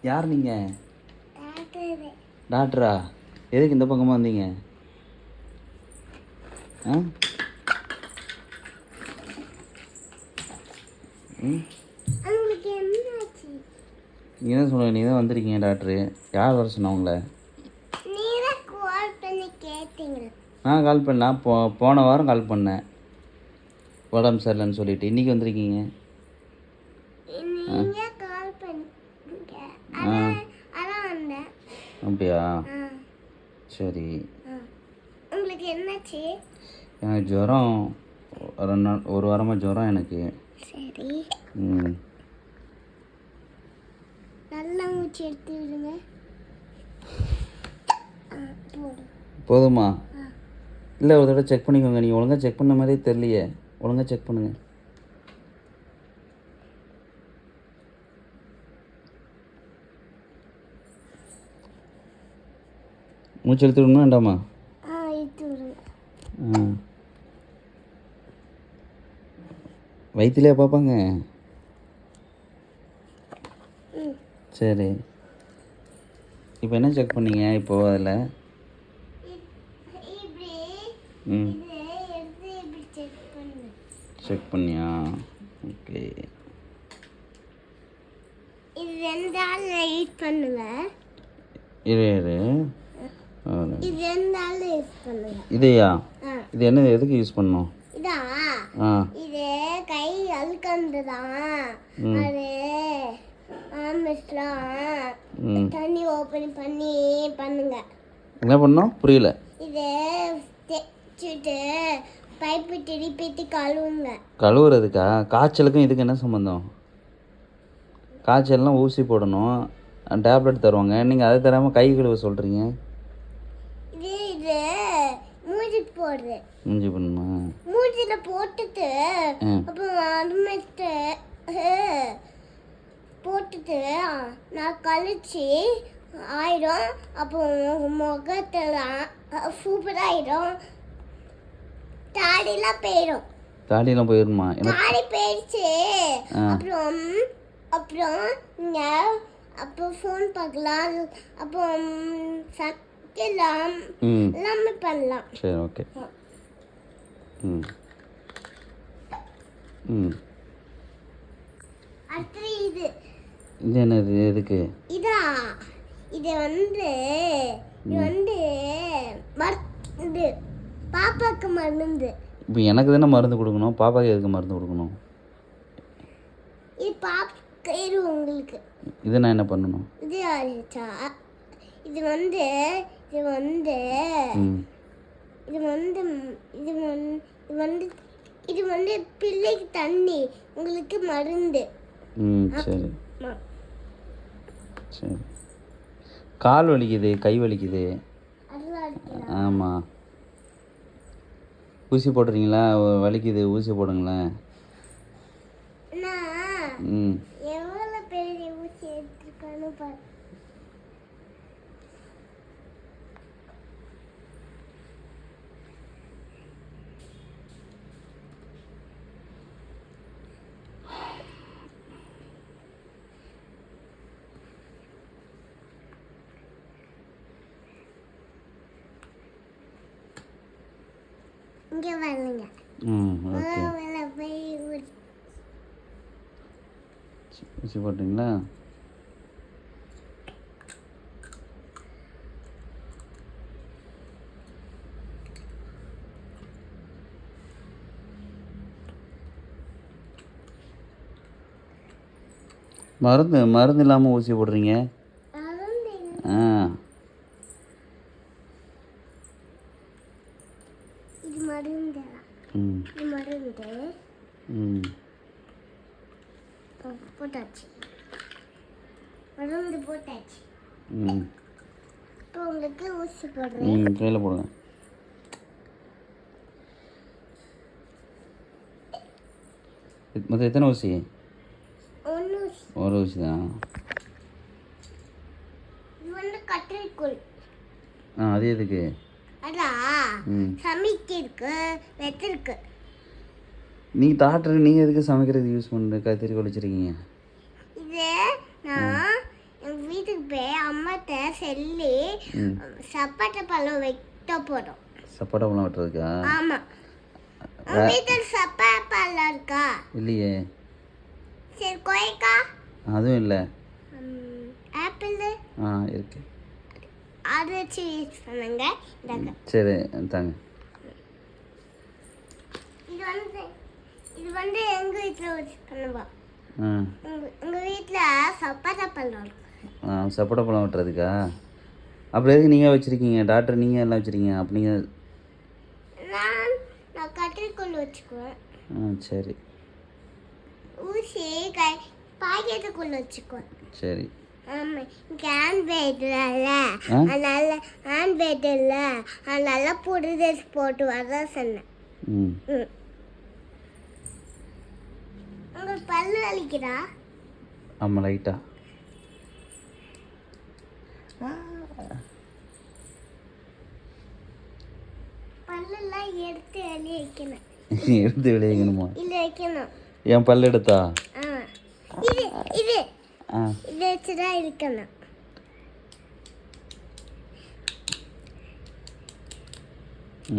யார் நீங்கள்? டாக்டரா? எதுக்கு இந்த பக்கமாக வந்தீங்க? ஆ ம் நீ தான் சொல்லுங்கள், நீ தான் வந்திருக்கீங்க டாக்டரு. யார் வர சொன்னா உங்களை? நான் கால் பண்ணேன். போன வாரம் கால் பண்ணேன், உடம்பு சரியில்லைன்னு சொல்லிட்டு. இன்றைக்கி வந்திருக்கீங்க. அப்படியா? சரி. உங்களுக்கு என்னாச்சு? எனக்கு ஜுரம். ஒரு வாரமாக ஜுரம் எனக்கு. சரி. ம் நல்லா மூச்சு எடுத்து விடுங்க. போதுமா? இல்லை, ஒரு தடவை செக் பண்ணிக்கோங்க. நீங்கள் ஒழுங்காக செக் பண்ண மாதிரியே தெரியலையே. ஒழுங்காக செக் பண்ணுங்கள். மூச்சு எடுத்து விடணுமா வேண்டாமா? எடுத்து விடுங்க. வயிற்றுலையா பார்ப்பாங்க? சரி. இப்போ என்ன செக் பண்ணீங்க இப்போது அதில்? ம் செக் பண்ணியா? ஓகே. இது 2 ஆள் யூஸ் பண்ணுங்க. இது இது 2 ஆள் யூஸ் பண்ணுங்க. இதையா? இது என்ன, எதுக்கு யூஸ் பண்ணணும்? இதா? இது கை அழுக்கந்துதான். அது தண்ணி ஓப்பன் பண்ணி பண்ணுங்க. என்ன பண்ணோம்? புரியல. இது தேய்ச்சிட்டு பைப்பு திருப்பிட்டு கழுவுங்க. கழுவுறதுக்கா? காய்ச்சலுக்கும் இதுக்கு என்ன சம்மந்தம்? காய்ச்சல்லாம் ஊசி போடணும், டேப்லெட் தருவாங்க. நீங்கள் அதை தராமல் கை கழுவ சொல்கிறீங்க. இது மூஞ்சி போடுறது. மூஞ்சி பண்ணுமா? மூஞ்சியில் போட்டுட்டு அப்புறம் அருமைட்டு போட்டுட்டு நான் கழிச்சு ஆயிடும். அப்போ முகத்தெல்லாம் சூப்பராகிடும். தாடிலாம் போயிடும். தாடியெல்லாம் போயிடுமா? தாடி போயிடுச்சு. அப்புறம் அப்புறம் நீங்கள் அப்போ ஃபோன் பார்க்கலாம், அப்போ சமைக்கலாம், எல்லாமே பண்ணலாம். சரி, ஓகே. ம் ம் அடுத்து இது என்னது? எதுக்கு? இதா? இது மருந்து, பாப்பாக்கு மருந்து. இப்போ எனக்கு தானே மருந்து கொடுக்கணும், பாப்பாக்கு எதுக்கு மருந்து கொடுக்கணும்? இது பாப்பா உங்களுக்கு. இது நான் என்ன பண்ணணும்? இது ஆயிடுச்சா? இது பிள்ளைக்கு தண்ணி, உங்களுக்கு மருந்து. சரி சரி. கால் வலிக்குது, கை வலிக்குது. ஆமாம். ஊசி போடுறீங்களா? வலிக்குது, ஊசி போடுங்களேன். எவ்வளோ பெரிய ஊசி எடுத்துருக்கான்னு பாரு. இங்கே வரணுங்க. ஊசி போட்டிங்களா? மருந்து இல்லாமல் ஊசி போடுறீங்க? இது மருந்து. போட்டாச்சு. மருந்து போட்டாச்சு. இப்போ உங்களுக்கு ஊசி போடுறேன். கையில் போடுங்க. மொத்தம் எத்தனை ஊசி? ஒரு ஊசி தான். இது கத்திரிக்கோள். அது எதுக்கு? அதான் சமைக்கிறதுக்கு வெத்திருக்கு. நீங்கள் டாக்டர், நீங்கள் எதுக்கு சமைக்கிறதுக்கு யூஸ் பண்ணுற கத்திரிக்கோள் வச்சுருக்கீங்க? இது நான் இப்போ அம்மாட்ட சொல்லி ம் சப்பாட்டை பழம் வைக்க போகிறோம். சப்போட்டா பழம் வெட்டுறதுக்கா? ஆமாம். உங்கள் வீட்டில் சப்பாட்டை பழம் இருக்கா? இல்லையே. சரி, கொய்க்கா? அதுவும் இல்லை. ஆப்பிள்? இருக்கு. அது வச்சு யூஸ் பண்ணுங்க. இந்தாங்க. சரி தாங்க. இது வந்து எங்கள் வீட்டில் வச்சு பண்ணுவோம். ம் உங்கள் வீட்டில் சப்பாட்டை பழம் இருக்கு. சப்போட்டா பழம் வெட்டுறதுக்கா? அப்புறம் எதுக்கு நீங்கள் வச்சுருக்கீங்க? டாக்டர் நீங்கள் எல்லாம் வச்சுருக்கீங்க. அப்போ நீங்கள் நான் கத்திரிக்கோள் வச்சுக்குவேன். சரி ஊசி பாக்கெட்டுக்குள்ள வச்சுக்குவேன். சரி. ஆமாம், இங்கே ஹேண்ட் அதனால ஹேண்ட் பேட் இல்லை, அதனால புது ட்ரெஸ் போட்டு வரதான் சொன்னேன். ம் உங்களுக்கு பல்லு வலிக்குதா? ஆமாம், லைட்டா. பல்லெல்லாம் எடுத்து வெளியே வைக்கணும். எடுத்து விளையணுமா? இல்லை, வைக்கணும். என் பல்லு எடுத்தா? இது இது ஆ இதை வச்சு தான் இருக்கணும்.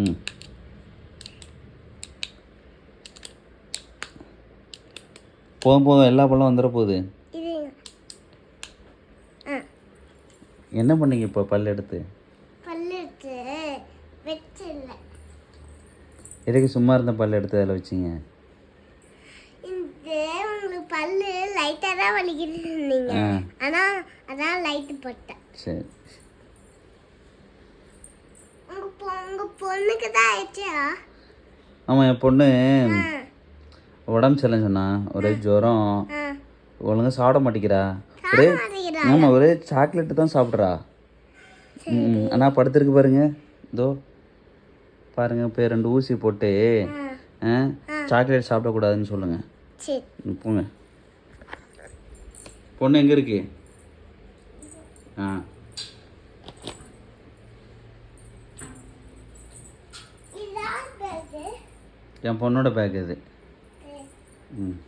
ம் போதும் போதும், எல்லா பழம் வந்துட போகுது. இது என்ன பண்ணீங்க இப்போ பல்லு எடுத்து? பல்லு எடுத்து வச்சு இல்லை. எதுக்கு சும்மா இருந்த பல்லு எடுத்து அதில் வச்சிங்க? இந்த உங்களுக்கு பல்லு லைட்டாக தான் வலிக்குது சொன்னீங்க, ஆனால் அதான் லைட்டு போட்டேன். சரி. உங்கள் பொண்ணுக்கு தான் ஆயிடுச்சா? ஆமாம், என் பொண்ணு உடம்பு சரியில்லைன்னு சொன்னா. ஒரே ஜுரம், ஒழுங்கா சாப்பிட மாட்டேங்கிறா. ஒரே ஆமாம், ஒரே சாக்லேட்டு தான் சாப்பிட்றா. ஆனால் படுத்துருக்கு பாருங்க. இதோ பாருங்க, இப்போ 2 ஊசி போட்டு சாக்லேட் சாப்பிடக்கூடாதுன்னு சொல்லுங்க. போங்க. பொண்ணு எங்கே இருக்கு? என் பொண்ணோட பேக் இது.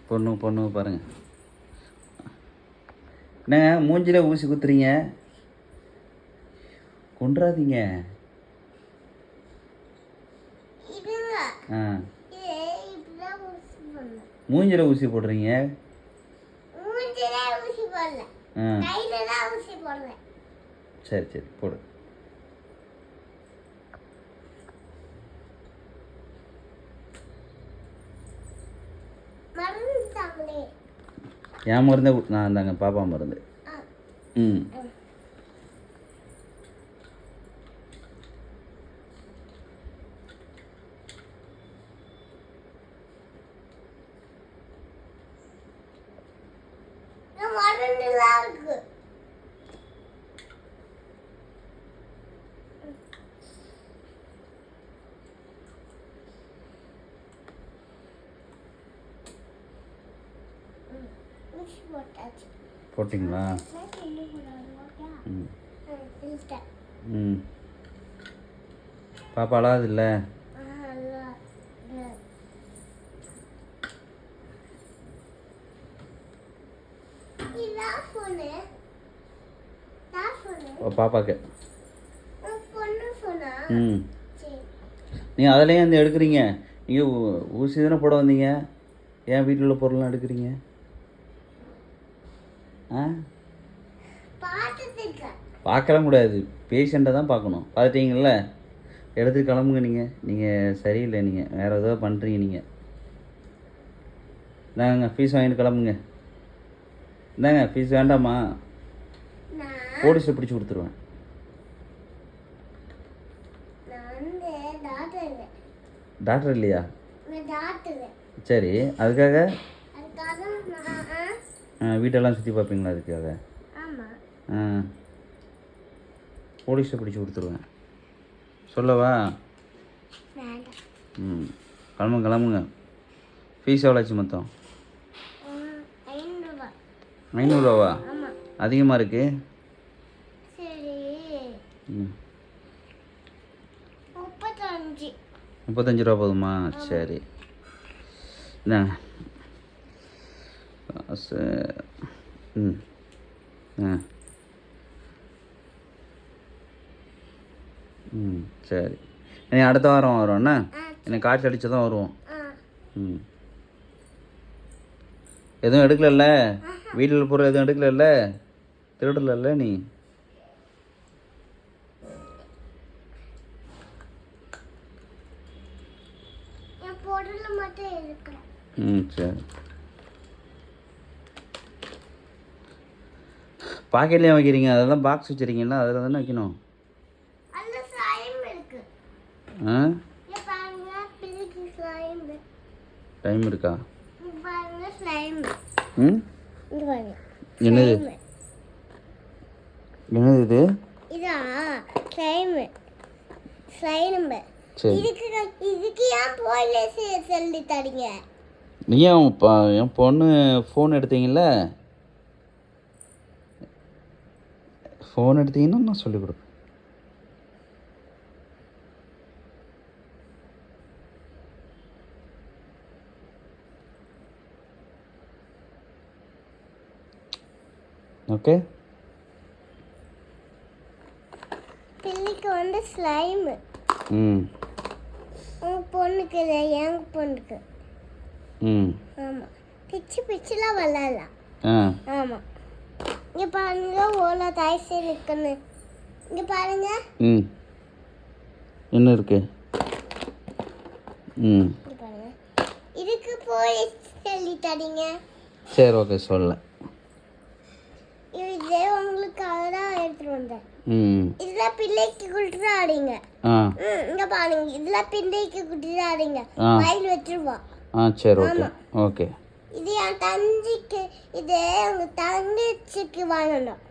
பொண்ணு பாருங்க. என்னங்க மூஞ்சில ஊசி குத்துறீங்க? கொண்டுறாதீங்க. மூஞ்சில ஊசி போடுறீங்க? சரி சரி, போடு. என் மருந்தை நான் தாங்க, பாப்பா மருந்து. ம் போட்டிங்களா? ம் பாப்பா அழாது இல்லை? பாப்பாக்கு. நீங்கள் அதிலேயே வந்து எடுக்கிறீங்க. நீங்கள் ஊசி தானே போட வந்தீங்க, ஏன் வீட்டில் உள்ள பொருள்லாம் எடுக்கிறீங்க? பார்க்கலாம் கூடாது, பேஷண்ட்டை தான் பார்க்கணும். பார்த்துட்டீங்கள, எடுத்து கிளம்புங்க. நீங்கள் சரியில்லை, நீங்கள் வேறு ஏதோ பண்ணுறீங்க. நீங்கள் இந்தாங்க ஃபீஸ் வாங்கிட்டு கிளம்புங்க. இந்தாங்க ஃபீஸ் வேண்டாமா? போலீஸில் பிடிச்சி கொடுத்துருவேன். டாக்டர் இல்லையா? சரி, அதுக்காக வீட்டெல்லாம் சுற்றி பார்ப்பீங்களா? அதுக்காக போலீஸை பிடிச்சி கொடுத்துருவேன். சொல்லவா? கிளம்புங்க. ஃபீஸ் எவ்வளோ ஆச்சு மொத்தம்? 500 ரூபாவா? அதிகமாக இருக்கு. 35 ரூபா போதுமா? சரி, இந்தாங்க காசு. ம் சரி. நீ அடுத்த வாரம் வரும் என்ன? எனக்கு காய்ச்சல் அடிச்சு தான் வருவோம். ம். எதுவும் எடுக்கலல்ல? வீட்டில் பொருள் எதுவும் எடுக்கலல்ல? திருடலல்ல நீ? என் பொருள் மட்டும் இருக்கிறேன். ம் சரி. பாக்கெட்லேயே வைக்கிறீங்க, அதெல்லாம் பாக்ஸ் வச்சுருக்கீங்களா? அதில் தானே வைக்கணும். அந்த ஸ்லைம் இருக்கு. ஆ இங்க பாருங்க, பிள்ளைக்கு ஸ்லைம். டைம் இருக்கா? இங்க பாருங்க ஸ்லைம். ம் இங்க பாருங்க. என்னது slime. என்னது இது? இதா ஸ்லைம். ஸ்லைம். சரி. இதுக்கு ஏன் போயில சொல்லி தரீங்க? நீ என் பொண்ணு ஃபோன் எடுத்தீங்கல்ல, ஃபோன் எடுத்தீங்கன்னா நான் சொல்லிக் கொடுப்பேன். ஓகே. பிள்ளைக்கு வந்து ஸ்லைம். ம் உங்க பொண்ணுக்கு இல்லை, எங்க பொண்ணுக்கு. ம் ஆமாம், பிச்சுலாம் விளாடலாம். ஆ ஆமாம். இங்கே பாருங்க, ஓலா தாய்ஸே நிற்கணு. இங்கே பாருங்க. ம் என்ன இருக்கு? ம் இங்கே பாருங்க. இதுக்கு போய் சொல்லி தரீங்க. சரி ஓகே சொல்ல. இதே உங்களுக்காக தான் எடுத்துட்டு வந்தேன். ம் இதெல்லாம் பிள்ளைக்கு கொடுத்துட்டு ஆடிங்க. ஆ இங்க பாருங்க, இதெல்லாம் பிள்ளைக்கு கொடுத்துட்டு ஆடிங்க. ஆ. வயல் வச்சிருவா. ஆ சரி ஓகே ஓகே. இது என் தஞ்சிக்கு, இதே உங்க தங்கச்சிக்கு வாங்கணும்.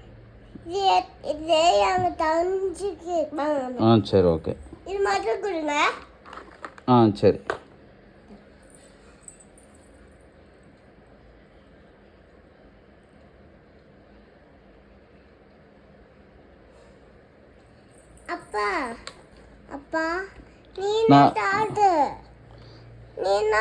இதே எங்க தஞ்சிக்கு வாங்கணும். ஆ சரி ஓகே. இது மட்டும் கொடுங்க. ஆ சரி. அப்பா, அப்பா, நீ நான் என்ன நீ என்ன